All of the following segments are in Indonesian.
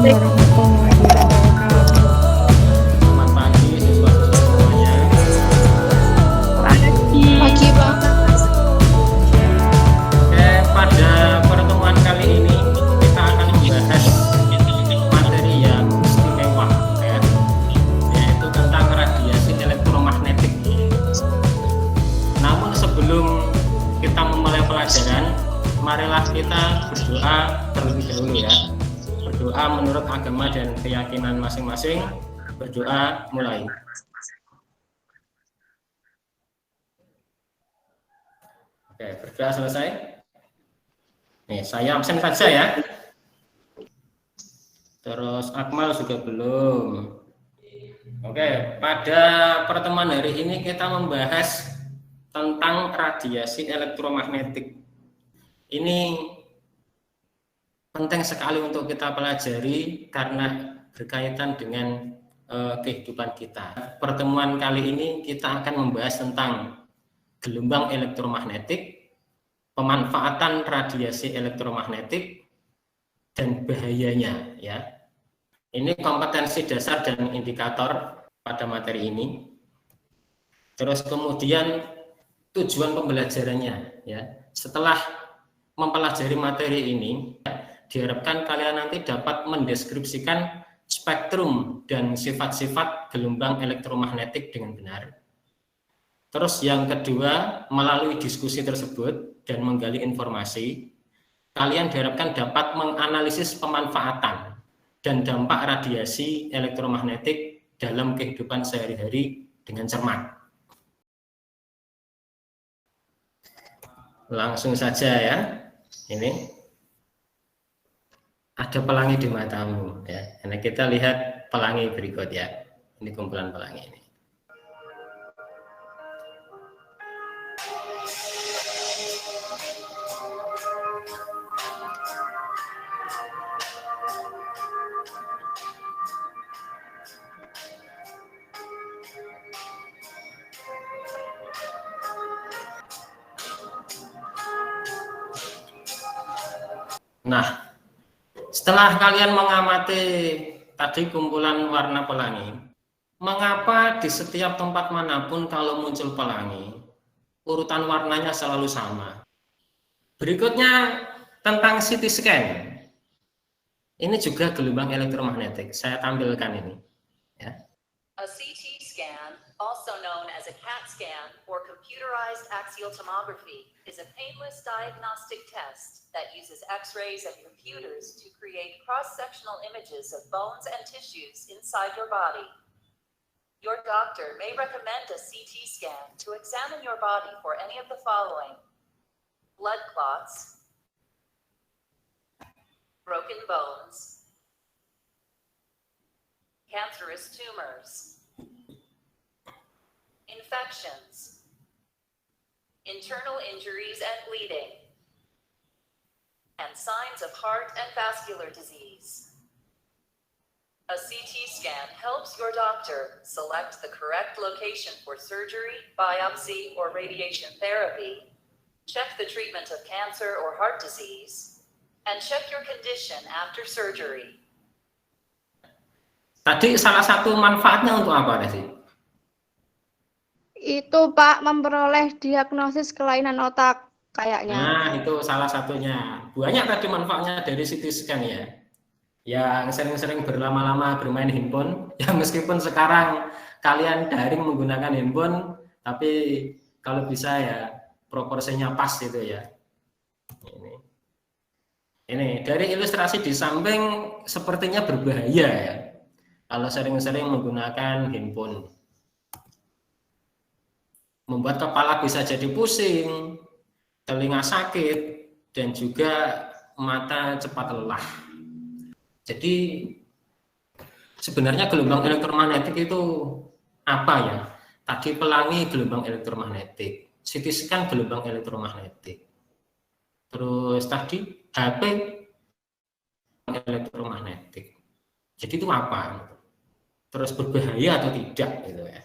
warahmatullahi wabarakatuh. Selamat pagi siswa-siswa semuanya. Pagi Pak. Oke, pada pertemuan kali ini kita akan membahas materi yang istimewa, ya, yaitu tentang radiasi elektromagnetik. Namun sebelum kita memulai pelajaran, marilah kita berdoa terlebih dahulu ya. Berdoa menurut agama dan keyakinan masing-masing. Berdoa mulai. Oke, berdoa selesai. Nih, saya absen saja ya. Terus Akmal juga belum. Oke, pada pertemuan hari ini kita membahas tentang radiasi elektromagnetik. Ini penting sekali untuk kita pelajari karena berkaitan dengan kehidupan kita. Pertemuan kali ini kita akan membahas tentang gelombang elektromagnetik, pemanfaatan radiasi elektromagnetik, dan bahayanya. Ya, ini kompetensi dasar dan indikator pada materi ini. Terus kemudian tujuan pembelajarannya. Ya, setelah mempelajari materi ini, diharapkan kalian nanti dapat mendeskripsikan spektrum dan sifat-sifat gelombang elektromagnetik dengan benar. Terus yang kedua, melalui diskusi tersebut dan menggali informasi, kalian diharapkan dapat menganalisis pemanfaatan dan dampak radiasi elektromagnetik dalam kehidupan sehari-hari dengan cermat. Langsung saja ya, ini ada pelangi di matamu ya. Nah, kita lihat pelangi berikut ya. Ini kumpulan pelangi ini. Nah, setelah kalian mengamati tadi kumpulan warna pelangi, mengapa di setiap tempat manapun kalau muncul pelangi, urutan warnanya selalu sama? Berikutnya tentang CT scan. Ini juga gelombang elektromagnetik. Saya tampilkan ini. Ya. A CT scan, also known as a CAT scan or computerized axial tomography, is a painless diagnostic test that uses X-rays and computers to create cross-sectional images of bones and tissues inside your body. Your doctor may recommend a CT scan to examine your body for any of the following: blood clots, broken bones, cancerous tumors, infections, internal injuries and bleeding, and signs of heart and vascular disease. A CT scan helps your doctor select the correct location for surgery, biopsy, or radiation therapy, check the treatment of cancer or heart disease, and check your condition after surgery. Tadi salah satu manfaatnya untuk apa sih? Itu Pak, memperoleh diagnosis kelainan otak kayaknya. Nah, itu salah satunya. Banyak tadi manfaatnya dari CT scan ya. Yang sering-sering berlama-lama bermain handphone, ya meskipun sekarang kalian daring menggunakan handphone, tapi kalau bisa ya proporsinya pas gitu ya. Ini dari ilustrasi di samping sepertinya berbahaya ya, kalau sering-sering menggunakan handphone. Membuat kepala bisa jadi pusing, telinga sakit, dan juga mata cepat lelah. Jadi sebenarnya gelombang elektromagnetik itu apa ya? Tadi pelangi gelombang elektromagnetik, CT scan gelombang elektromagnetik. Terus tadi HP elektromagnetik. Jadi itu apa? Terus berbahaya atau tidak gitu ya.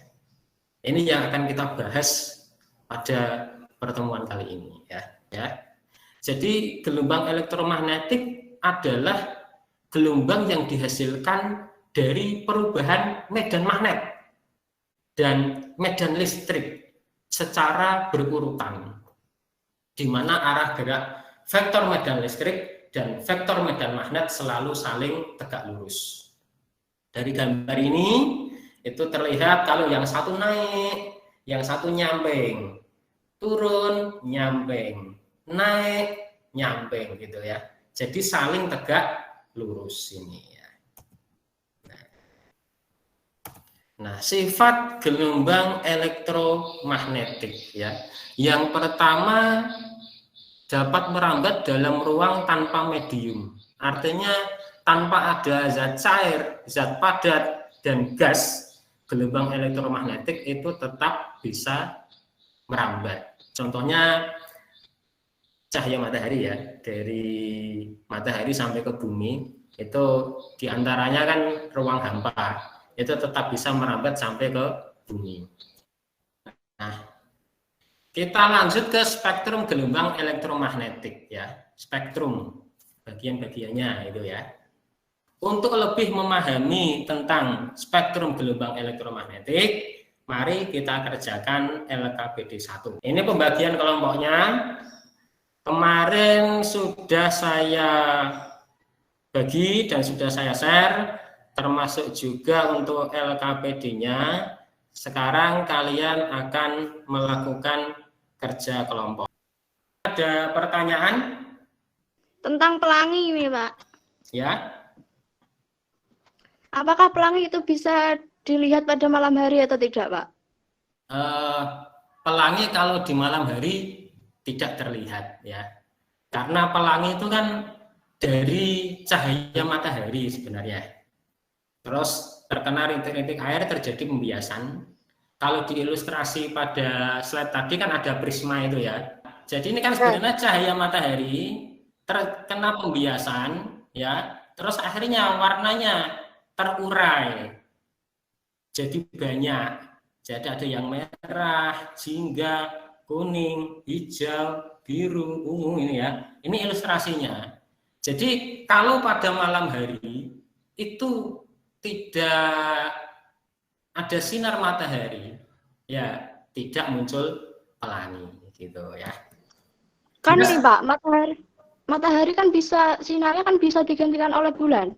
Ini yang akan kita bahas pada pertemuan kali ini ya. Jadi gelombang elektromagnetik adalah gelombang yang dihasilkan dari perubahan medan magnet dan medan listrik secara berurutan, di mana arah gerak vektor medan listrik dan vektor medan magnet selalu saling tegak lurus. Dari gambar ini itu terlihat kalau yang satu naik, yang satu nyamping, turun, nyamping, naik, nyamping gitu ya. Jadi saling tegak lurus ini ya. Nah, sifat gelombang elektromagnetik ya. Yang pertama, dapat merambat dalam ruang tanpa medium. Artinya tanpa ada zat cair, zat padat, dan gas, gelombang elektromagnetik itu tetap bisa merambat. Contohnya cahaya matahari ya, dari matahari sampai ke bumi, itu diantaranya kan ruang hampa. Itu tetap bisa merambat sampai ke bumi. Nah, kita lanjut ke spektrum gelombang elektromagnetik ya, spektrum bagian-bagiannya itu ya. Untuk lebih memahami tentang spektrum gelombang elektromagnetik, mari kita kerjakan LKPD 1. Ini pembagian kelompoknya. Kemarin sudah saya bagi dan sudah saya share, termasuk juga untuk LKPD-nya. Sekarang kalian akan melakukan kerja kelompok. Ada pertanyaan? Tentang pelangi ini, Pak. Ya. Apakah pelangi itu bisa dilihat pada malam hari atau tidak, Pak? Pelangi kalau di malam hari tidak terlihat ya. Karena pelangi itu kan dari cahaya matahari sebenarnya. Terus terkena rintik-rintik air terjadi pembiasan. Kalau diilustrasi pada slide tadi kan ada prisma itu ya. Jadi ini kan sebenarnya cahaya matahari terkena pembiasan ya. Terus akhirnya warnanya terurai. Jadi banyak. Jadi ada yang merah, jingga, kuning, hijau, biru, ungu ini ya. Ini ilustrasinya. Jadi kalau pada malam hari itu tidak ada sinar matahari, ya tidak muncul pelangi gitu ya. Kan ini Pak, matahari kan bisa, sinarnya kan bisa digantikan oleh bulan.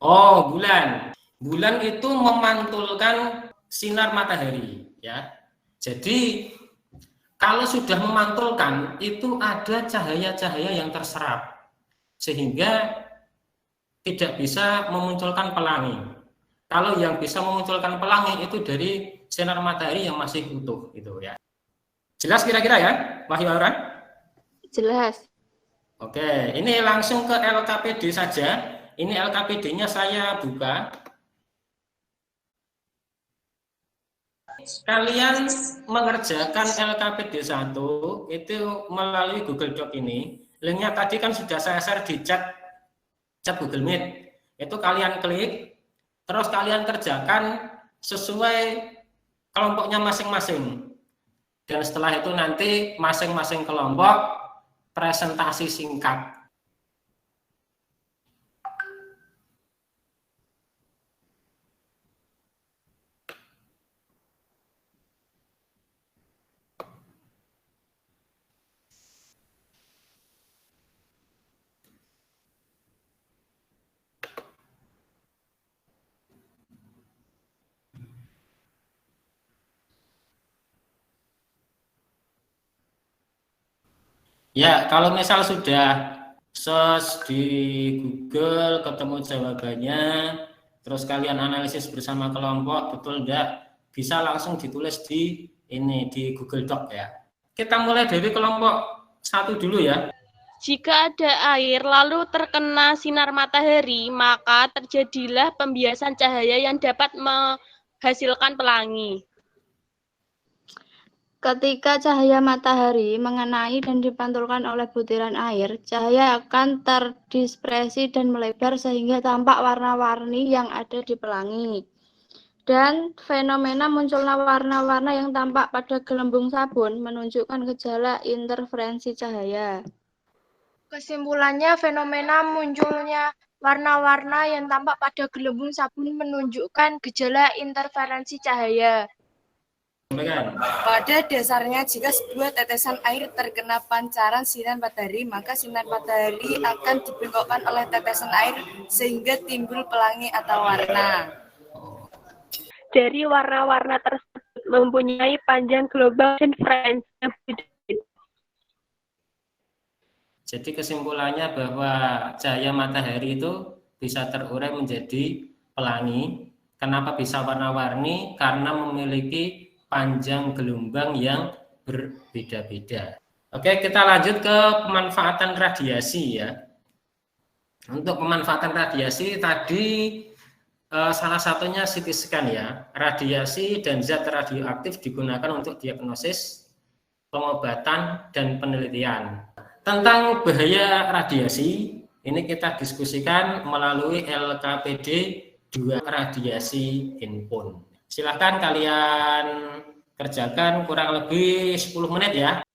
Oh, bulan. Bulan itu memantulkan sinar matahari ya. Jadi kalau sudah memantulkan itu ada cahaya-cahaya yang terserap sehingga tidak bisa memunculkan pelangi. Kalau yang bisa memunculkan pelangi itu dari sinar matahari yang masih utuh gitu ya. Jelas kira-kira ya, Wahyu Auran? Jelas. Oke, ini langsung ke LKPD saja. Ini LKPD-nya saya buka. Kalian mengerjakan LKPD 1 itu melalui Google Doc ini. Linknya tadi kan sudah saya share di chat Google Meet. Itu kalian klik, terus kalian kerjakan sesuai kelompoknya masing-masing. Dan setelah itu nanti masing-masing kelompok presentasi singkat. Ya, kalau misal sudah search di Google, ketemu jawabannya, terus kalian analisis bersama kelompok, betul enggak? Bisa langsung ditulis di ini, di Google Doc ya. Kita mulai dari kelompok 1 dulu ya. Jika ada air lalu terkena sinar matahari, maka terjadilah pembiasan cahaya yang dapat menghasilkan pelangi. Ketika cahaya matahari mengenai dan dipantulkan oleh butiran air, cahaya akan terdispersi dan melebar sehingga tampak warna-warni yang ada di pelangi. Dan fenomena munculnya warna-warna yang tampak pada gelembung sabun menunjukkan gejala interferensi cahaya. Kesimpulannya, fenomena munculnya warna-warna yang tampak pada gelembung sabun menunjukkan gejala interferensi cahaya. Pada dasarnya, jika sebuah tetesan air terkena pancaran sinar matahari, maka sinar matahari akan dibengkokkan oleh tetesan air sehingga timbul pelangi atau warna. Dari warna-warna tersebut mempunyai panjang gelombang dan frekuensi yang berbeda. Jadi kesimpulannya bahwa cahaya matahari itu bisa terurai menjadi pelangi. Kenapa bisa warna-warni? Karena memiliki panjang gelombang yang berbeda-beda. Oke, kita lanjut ke pemanfaatan radiasi ya. Untuk pemanfaatan radiasi tadi salah satunya CT scan ya. Radiasi dan zat radioaktif digunakan untuk diagnosis, pengobatan, dan penelitian. Tentang bahaya radiasi, ini kita diskusikan melalui LKPD 2 radiasi handphone. Silahkan kalian kerjakan kurang lebih 10 menit ya.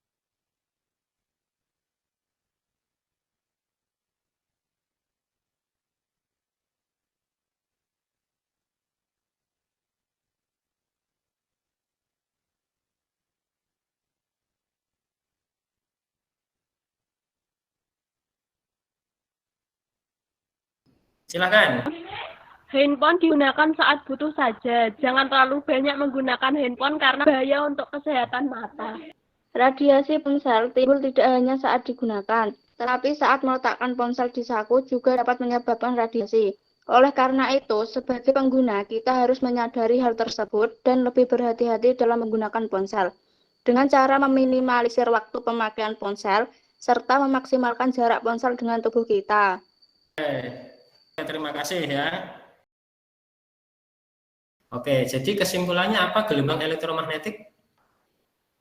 Silakan. Handphone digunakan saat butuh saja. Jangan terlalu banyak menggunakan handphone karena bahaya untuk kesehatan mata. Radiasi ponsel timbul tidak hanya saat digunakan, tetapi saat meletakkan ponsel di saku juga dapat menyebabkan radiasi. Oleh karena itu, sebagai pengguna, kita harus menyadari hal tersebut dan lebih berhati-hati dalam menggunakan ponsel. Dengan cara meminimalisir waktu pemakaian ponsel, serta memaksimalkan jarak ponsel dengan tubuh kita. Terima kasih ya. Oke, jadi kesimpulannya apa gelombang elektromagnetik?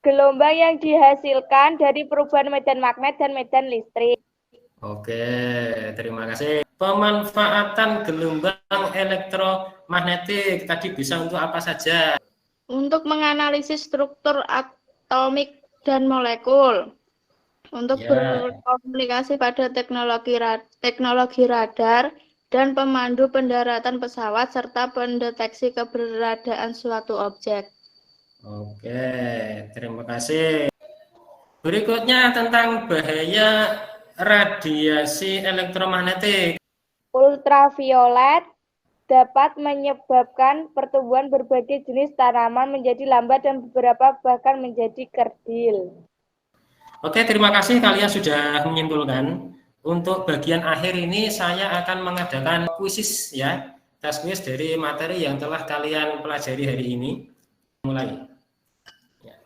Gelombang yang dihasilkan dari perubahan medan magnet dan medan listrik. Oke, terima kasih. Pemanfaatan gelombang elektromagnetik tadi bisa untuk apa saja? Untuk menganalisis struktur atomik dan molekul. Untuk berkomunikasi pada teknologi radar dan pemandu pendaratan pesawat serta pendeteksi keberadaan suatu objek. Oke, terima kasih. Berikutnya tentang bahaya radiasi elektromagnetik. Ultraviolet dapat menyebabkan pertumbuhan berbagai jenis tanaman menjadi lambat dan beberapa bahkan menjadi kerdil. Oke, terima kasih kalian sudah menyimpulkan. Untuk bagian akhir ini saya akan mengadakan kuisis ya, tes kuis dari materi yang telah kalian pelajari hari ini. Mulai. Ya.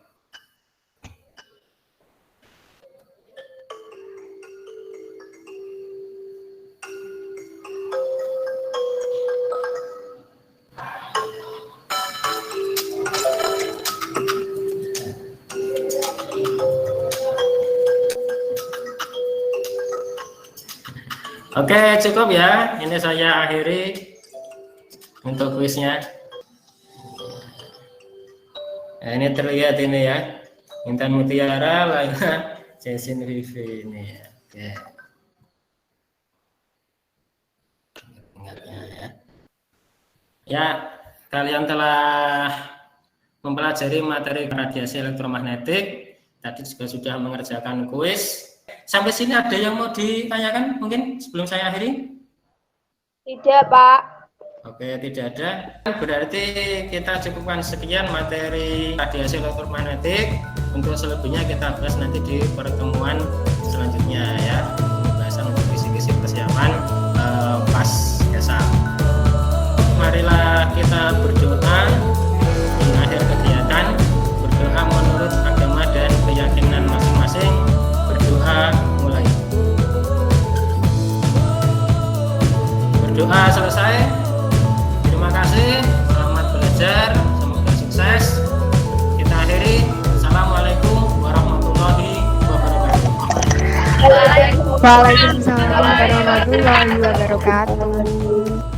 Oke, cukup ya. Ini saya akhiri untuk kuisnya. Nah, ini terlihat ini ya. Intan Mutiara, Laila, Jason Vivi ini ya. Oke. Ingatnya ya. Ya, kalian telah mempelajari materi radiasi elektromagnetik. Tadi juga sudah mengerjakan kuis. Sampai sini ada yang mau ditanyakan mungkin sebelum saya akhiri? Tidak, Pak. Oke, tidak ada. Berarti kita cukupkan sekian materi radiasi elektromagnetik. Untuk selebihnya kita bahas nanti di pertemuan selanjutnya ya. Pembahasan untuk kisi-kisi persiapan pas kesal. Marilah kita berdoa di akhir kegiatan. Berdoa menurut agama dan keyakinan masing-masing. Berdoa mulai. Berdoa selesai. Terima kasih, selamat belajar, semoga sukses. Kita akhiri. Assalamualaikum warahmatullahi wabarakatuh. Waalaikumsalam warahmatullahi wabarakatuh.